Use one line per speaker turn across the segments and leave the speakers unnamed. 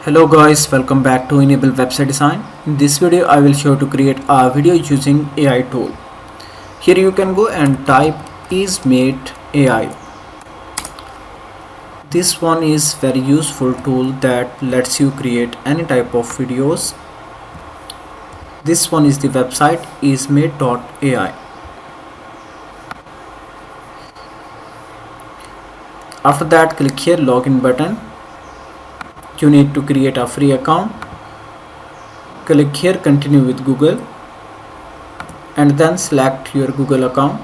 Hello guys, welcome back to Enable Website Design. In this video I will show you to create a video using AI tool. Here you can go and type EaseMate AI. This one is very useful tool that lets you create any type of videos. This one is the website EaseMate.ai. After that, click here login button. You need to create a free account. Click here continue with Google and then select your Google account.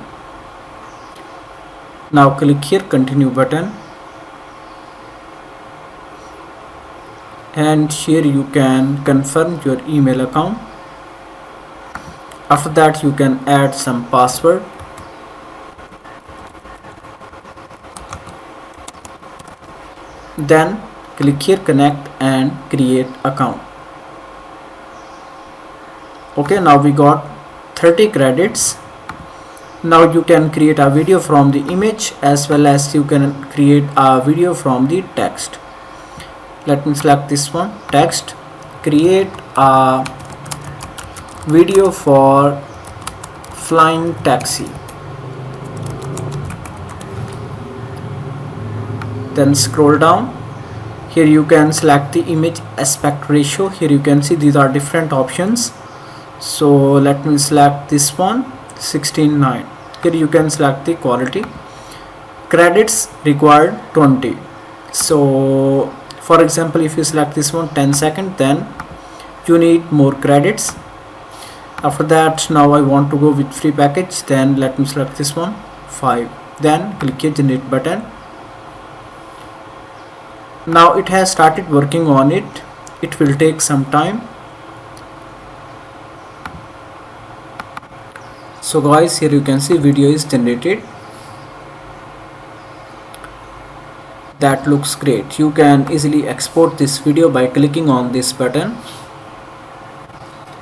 Now click here continue button and here you can confirm your email account. After that you can add some password. Then click here connect and create account. Okay, now we got 30 credits. Now you can create a video from the image as well as you can create a video from the text. Let me select this one, text. Create a video for flying taxi. Then scroll down. Here you can select the image aspect ratio. Here you can see these are different options. So let me select this one, 16:9. Here you can select the quality. Credits required 20. So for example, if you select this one 10 seconds, then you need more credits. After that, now I want to go with free package, then let me select this one 5. Then click here generate button. Now it has started working on it. It will take some time. So guys, here you can see video is generated. That looks great. You can easily export this video by clicking on this button.